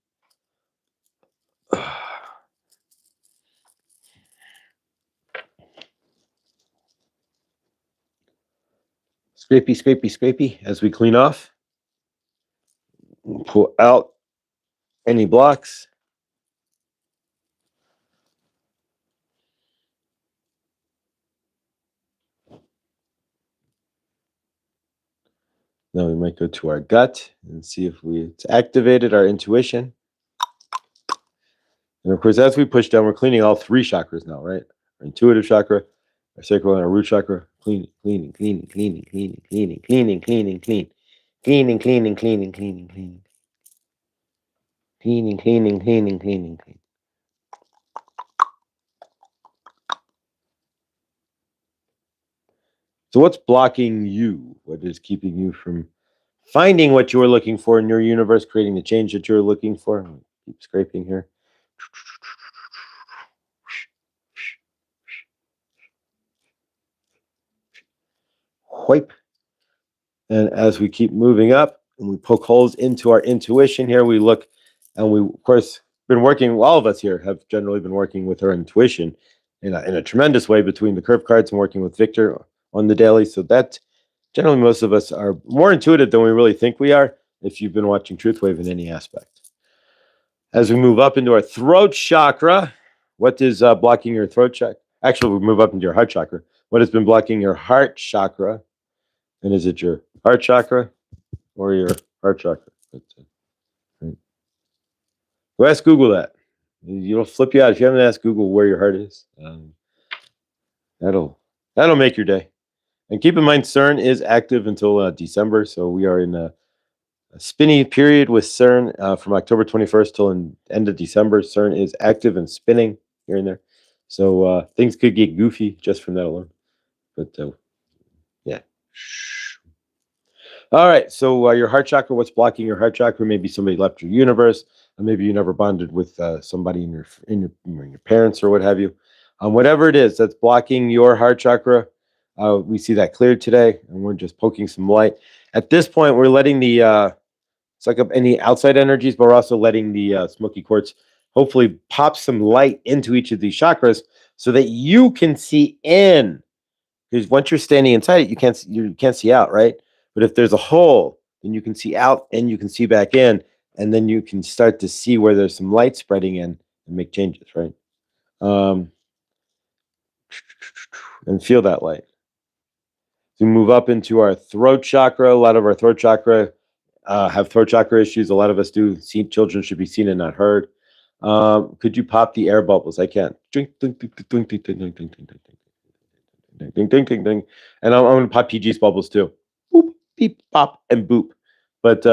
scrapey, scrapey, scrapey as we clean off. Pull out any blocks. Now we might go to our gut and see if it's activated our intuition. And of course, as we push down, we're cleaning all three chakras now, right? Our intuitive chakra, our sacral, and our root chakra. Cleaning, cleaning, cleaning, cleaning, cleaning, cleaning, cleaning, cleaning, cleaning, cleaning, cleaning, cleaning, cleaning, cleaning, cleaning, cleaning, cleaning, cleaning, cleaning. So what's blocking you? What is keeping you from finding what you're looking for in your universe, creating the change that you're looking for? Keep scraping here. Wipe. And as we keep moving up and we poke holes into our intuition here, we look and we, of course, been working, all of us here have generally been working with our intuition in a tremendous way between the curve cards and working with Victor on the daily. So that generally most of us are more intuitive than we really think we are if you've been watching Truth Wave in any aspect. As we move up into our throat chakra, what is blocking your throat chakra? Actually, we move up into your heart chakra. What has been blocking your heart chakra? And is it your heart chakra or your heart chakra? Right. Go ask Google that. It'll flip you out if you haven't asked Google where your heart is. That'll make your day. And keep in mind, CERN is active until December, so we are in a spinny period with CERN from October 21st till the end of December. CERN is active and spinning here and there, so things could get goofy just from that alone. But yeah. All right, so your heart chakra, what's blocking your heart chakra? Maybe somebody left your universe, or maybe you never bonded with somebody in your parents or what have you. Whatever it is that's blocking your heart chakra, we see that cleared today, and we're just poking some light. At this point, we're letting the suck up any outside energies, but we're also letting the smoky quartz hopefully pop some light into each of these chakras so that you can see in. Because once you're standing inside it, you can't see out, right? But if there's a hole, then you can see out and you can see back in, and then you can start to see where there's some light spreading in and make changes, right? And feel that light. So we move up into our throat chakra. A lot of our throat chakra have throat chakra issues. A lot of us do. Children should be seen and not heard. Could you pop the air bubbles? I can't. Ding, ding, ding, ding, ding, ding, ding, ding, ding, ding. Ding, ding, ding, ding. And I'm going to pop PG's bubbles too. Boop, beep, pop, and boop. But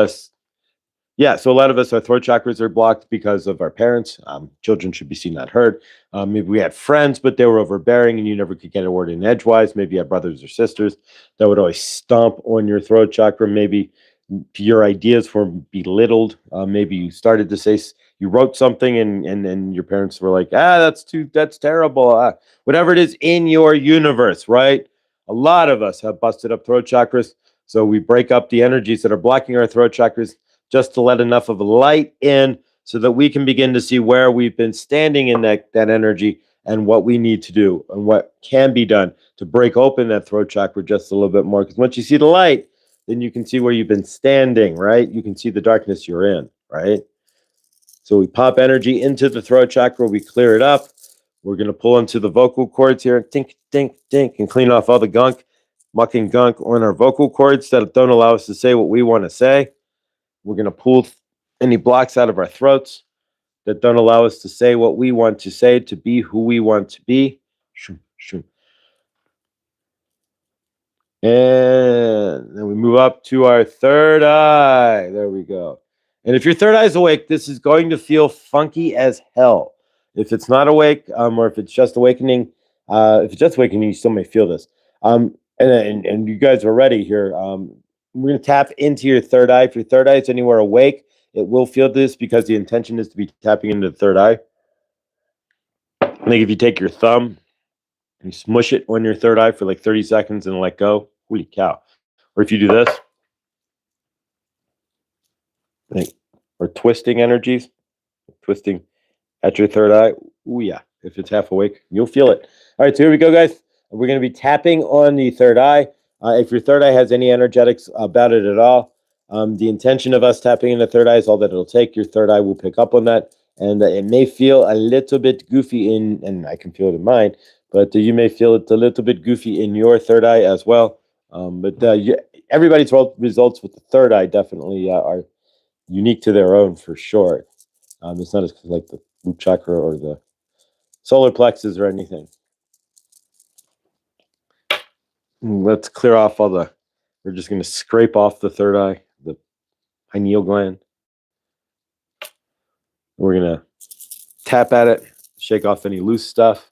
yeah, so a lot of us, our throat chakras are blocked because of our parents. Children should be seen, not heard. Maybe we had friends, but they were overbearing and you never could get a word in edgewise. Maybe you had brothers or sisters that would always stomp on your throat chakra. Maybe your ideas were belittled. Maybe you started to say, you wrote something and your parents were like, that's terrible. Whatever it is in your universe, right? A lot of us have busted up throat chakras. So we break up the energies that are blocking our throat chakras just to let enough of light in so that we can begin to see where we've been standing in that energy and what we need to do and what can be done to break open that throat chakra just a little bit more. Because once you see the light, then you can see where you've been standing, right? You can see the darkness you're in, right? So we pop energy into the throat chakra, we clear it up. We're going to pull into the vocal cords here, dink, dink, dink, and clean off all the gunk, muck and gunk on our vocal cords that don't allow us to say what we want to say. We're going to pull any blocks out of our throats that don't allow us to say what we want to say, to be who we want to be. And then we move up to our third eye. There we go. And if your third eye is awake, this is going to feel funky as hell. If it's not awake, or if it's just awakening, you still may feel this. And you guys are ready here. We're going to tap into your third eye. If your third eye is anywhere awake, it will feel this because the intention is to be tapping into the third eye. Like if you take your thumb and you smush it on your third eye for like 30 seconds and let go, holy cow. Or if you do this, like, or twisting energies, twisting at your third eye. Oh yeah, if it's half awake, you'll feel it. All right, so here we go, guys. We're going to be tapping on the third eye. If your third eye has any energetics about it at all, the intention of us tapping in the third eye is all that it'll take. Your third eye will pick up on that, and it may feel a little bit goofy and I can feel it in mine, but you may feel it a little bit goofy in your third eye as well. Everybody's results with the third eye definitely are unique to their own for sure. It's not as like the root chakra or the solar plexus or anything. Let's clear off we're just going to scrape off the third eye, the pineal gland. We're going to tap at it, shake off any loose stuff.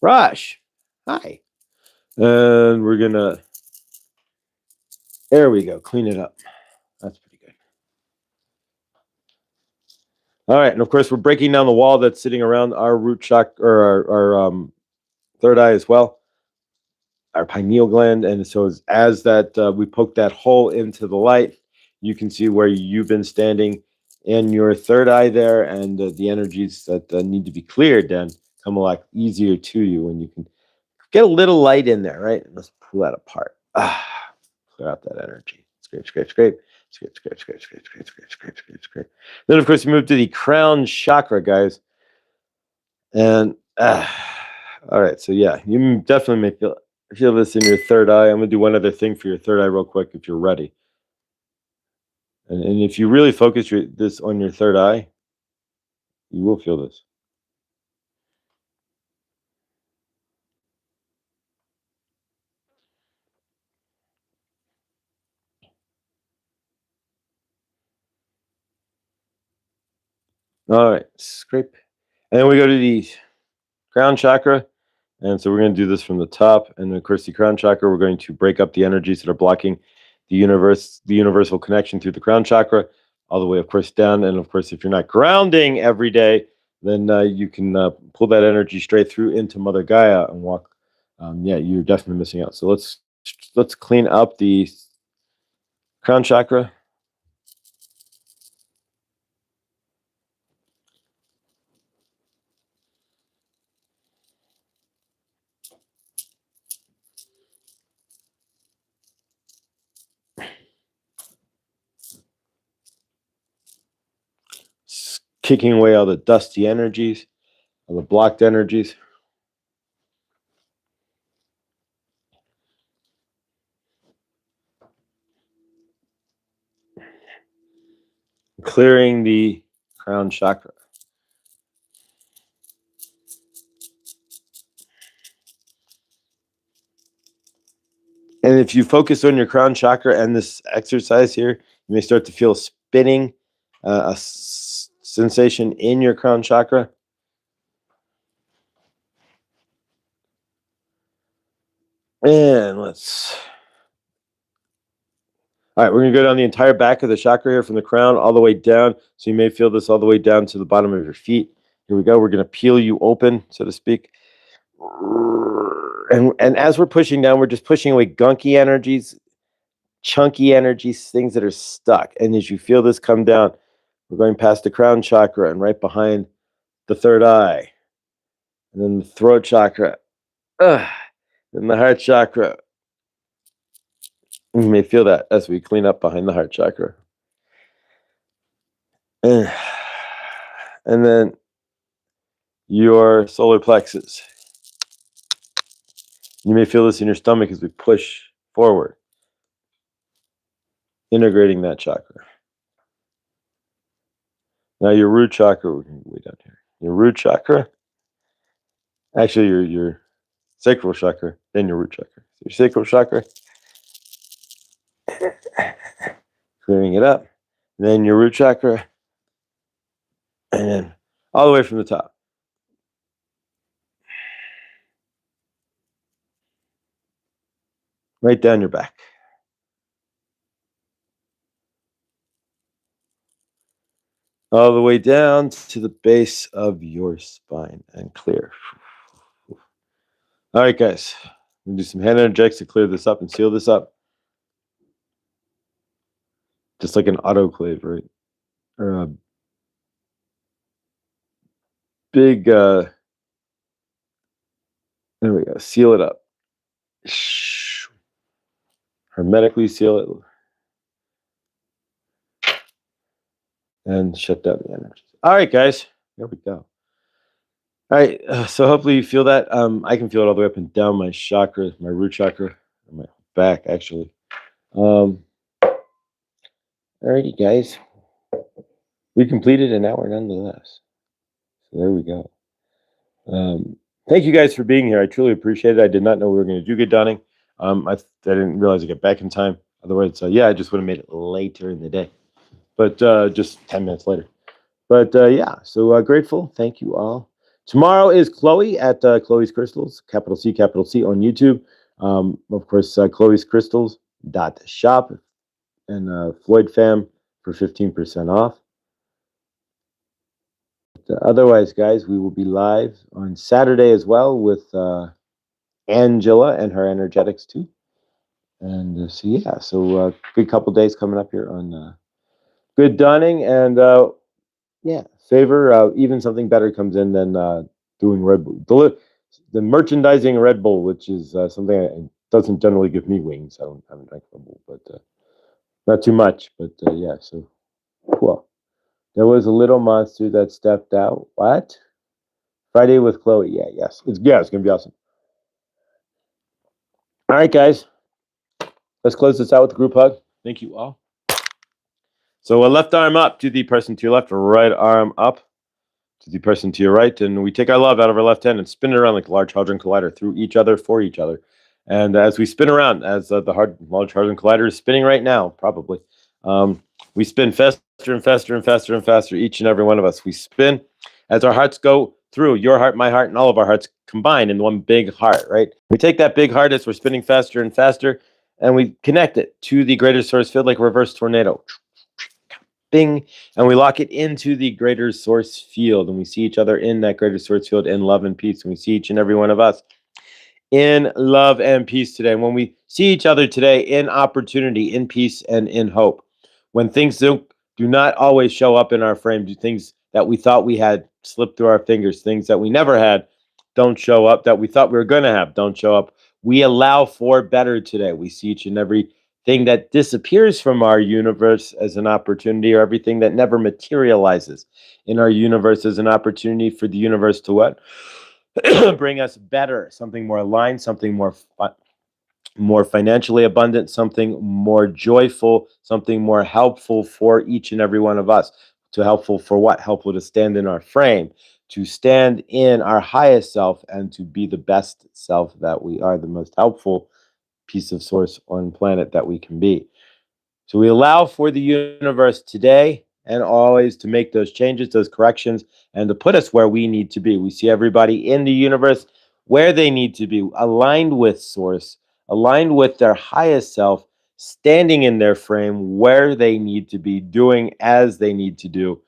Rush, hi. And we're going to, there we go, clean it up. That's pretty good. All right, and of course, we're breaking down the wall that's sitting around our root chakra, or our third eye as well, our pineal gland. And so as that we poke that hole into the light, you can see where you've been standing in your third eye there, and the energies that need to be cleared then come a lot easier to you when you can get a little light in there, right? Let's pull that apart. Clear out that energy. Scrape, scrape, scrape. Scrape, scrape, scrape, scrape, scrape, scrape, scrape, scrape, scrape. Then, of course, we move to the crown chakra, guys. And all right, so yeah, you definitely may feel this in your third eye. I'm gonna do one other thing for your third eye real quick if you're ready. And if you really focus this on your third eye, you will feel this. All right, scrape. And then we go to the crown chakra. And so we're going to do this from the top. And of course, the crown chakra, we're going to break up the energies that are blocking the universal connection through the crown chakra, all the way, of course, down. And of course, if you're not grounding every day, then you can pull that energy straight through into Mother Gaia and walk. Yeah, you're definitely missing out. So let's clean up the crown chakra. Kicking away all the dusty energies, all the blocked energies. Clearing the crown chakra. And if you focus on your crown chakra and this exercise here, you may start to feel spinning, sensation in your crown chakra. And all right, we're going to go down the entire back of the chakra here from the crown all the way down. So you may feel this all the way down to the bottom of your feet. Here we go. We're going to peel you open, so to speak. And as we're pushing down, we're just pushing away gunky energies, chunky energies, things that are stuck. And as you feel this come down, we're going past the crown chakra and right behind the third eye. And then the throat chakra. Then the heart chakra. You may feel that as we clean up behind the heart chakra. And then your solar plexus. You may feel this in your stomach as we push forward, integrating that chakra. Now your root chakra, we're going to way down here. Your root chakra, actually your sacral chakra, then your root chakra. So your sacral chakra, clearing it up, then your root chakra, and then all the way from the top. Right down your back. All the way down to the base of your spine and clear. All right, guys. We'll do some hand energetics to clear this up and seal this up. Just like an autoclave, right? Or a big, there we go. Seal it up. Hermetically seal it. And shut down the energies. All right, guys. There we go. All right. So hopefully you feel that. I can feel it all the way up and down my chakra, my root chakra, my back, actually. All righty, guys. We completed an hour nonetheless. So there we go. Thank you guys for being here. I truly appreciate it. I did not know we were going to do good donning. I didn't realize I get back in time. Otherwise, I just would have made it later in the day. But just 10 minutes later. But yeah, so grateful. Thank you all. Tomorrow is Chloe at Chloe's Crystals, capital C on YouTube. Of course, Chloe's Crystals.shop and Floyd Fam for 15% off. Otherwise, guys, we will be live on Saturday as well with Angela and her energetics too. And so yeah, so good couple days coming up here on good donning and yeah, favor. Even something better comes in than doing Red Bull. The merchandising Red Bull, which is something that doesn't generally give me wings. I haven't drank Red Bull, but not too much. But yeah, so cool. There was a little monster that stepped out. What? Friday with Chloe. Yeah, yes. It's gonna be awesome. All right, guys. Let's close this out with a group hug. Thank you all. So left arm up to the person to your left, right arm up to the person to your right, and we take our love out of our left hand and spin it around like a large hadron collider through each other, for each other. And as we spin around, as the large hadron collider is spinning right now, probably, we spin faster and faster and faster and faster, each and every one of us. We spin as our hearts go through, your heart, my heart, and all of our hearts combine in one big heart, right? We take that big heart as we're spinning faster and faster, and we connect it to the greater source field like a reverse tornado. Bing, and we lock it into the greater source field, and we see each other in that greater source field in love and peace, and we see each and every one of us in love and peace today. And when we see each other today in opportunity, in peace, and in hope, when things do not always show up in our frame, do things that we thought we had slip through our fingers, things that we never had don't show up, that we thought we were going to have don't show up, we allow for better today. We see each and every thing that disappears from our universe as an opportunity, or everything that never materializes in our universe as an opportunity for the universe to what? Bring us better, something more aligned, something more financially abundant, something more joyful, something more helpful for each and every one of us. To helpful for what? Helpful to stand in our frame, to stand in our highest self, and to be the best self that we are, the most helpful piece of source on planet that we can be. So we allow for the universe today and always to make those changes, those corrections, and to put us where we need to be. We see everybody in the universe where they need to be, aligned with source, aligned with their highest self, standing in their frame where they need to be, doing as they need to do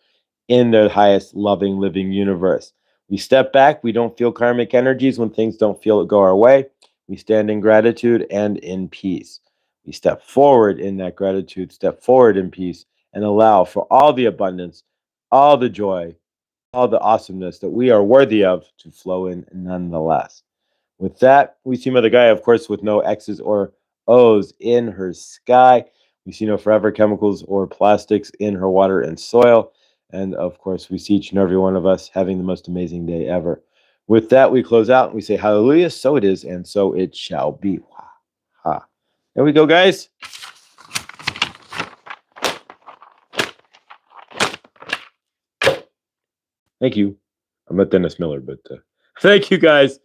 in their highest loving living universe. We step back. We don't feel karmic energies when things don't feel go our way. We stand in gratitude and in peace. We step forward in that gratitude, step forward in peace, and allow for all the abundance, all the joy, all the awesomeness that we are worthy of to flow in nonetheless. With that, we see Mother Gaia, of course, with no X's or GMOs in her sky. We see no forever chemicals or plastics in her water and soil. And of course, we see each and every one of us having the most amazing day ever. With that, we close out and we say, hallelujah, so it is, and so it shall be. Ha. There we go, guys. Thank you. I'm not Dennis Miller, but thank you, guys.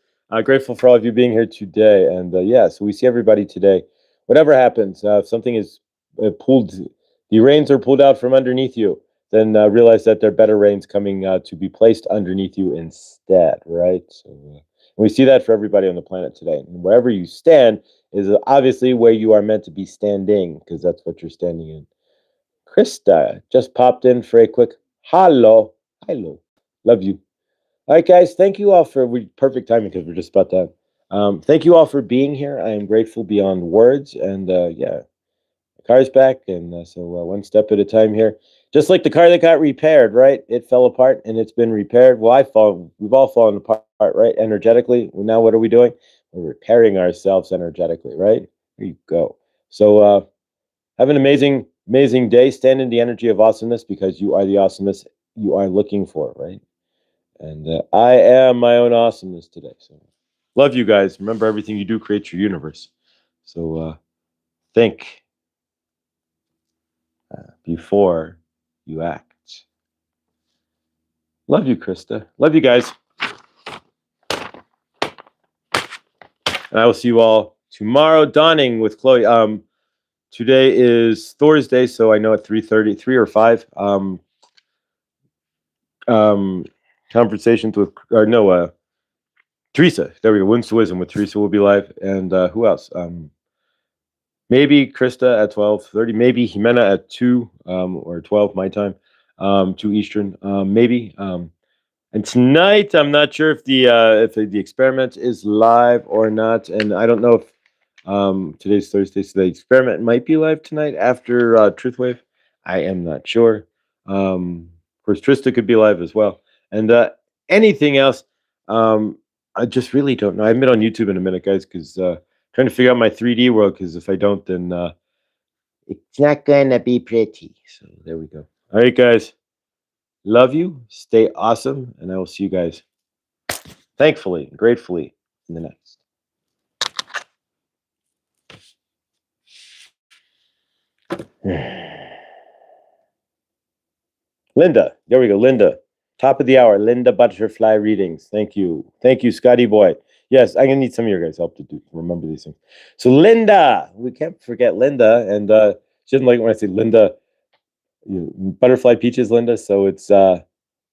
Grateful for all of you being here today. And yeah, so we see everybody today. Whatever happens, if something is pulled, the reins are pulled out from underneath you, then realize that there are better reins coming to be placed underneath you instead, right? So we see that for everybody on the planet today. And wherever you stand is obviously where you are meant to be standing, because that's what you're standing in. Krista just popped in for a quick hello. Hello. Love you. All right, guys. Thank you all for perfect timing because we're just about done. Thank you all for being here. I am grateful beyond words. And yeah, the car's back. And so one step at a time here. Just like the car that got repaired, right? It fell apart and it's been repaired. Well, we've all fallen apart, right? Energetically. Well, now what are we doing? We're repairing ourselves energetically, right? There you go. So have an amazing, amazing day. Stand in the energy of awesomeness because you are the awesomeness you are looking for, right? And I am my own awesomeness today. So love you guys. Remember, everything you do creates your universe. So think before you act. Love you, Krista. Love you guys. And I will see you all tomorrow. Dawning with Chloe. Today is Thursday, so I know at 3:30, 3 or 5. Conversations with Teresa. There we go. Wounds to Wisdom with Teresa will be live, and who else? Maybe Krista at 12:30. Maybe Jimena at 2 or 12 my time, 2 Eastern. Maybe. And tonight, I'm not sure if the experiment is live or not, and I don't know if today's Thursday, so the experiment might be live tonight after Truthwave. I am not sure. Of course, Trista could be live as well, and anything else. I just really don't know. I haven't been on YouTube in a minute, guys, because trying to figure out my 3D world. Because if I don't, then it's not gonna be pretty. So there we go. All right, guys. Love you. Stay awesome, and I will see you guys, thankfully, gratefully, in the next. Linda, there we go. Linda, top of the hour. Linda Butterfly readings. Thank you, Scotty boy. Yes, I'm gonna need some of your guys' help to remember these things. So Linda, we can't forget Linda, and she doesn't like when I say Linda. Butterfly Peaches, Linda. So it's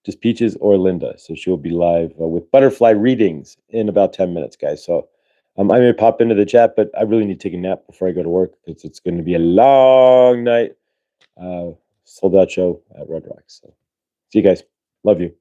just Peaches or Linda. So she'll be live with Butterfly readings in about 10 minutes, guys. So I may pop into the chat, but I really need to take a nap before I go to work because it's going to be a long night. Sold out show at Red Rocks. So see you guys. Love you.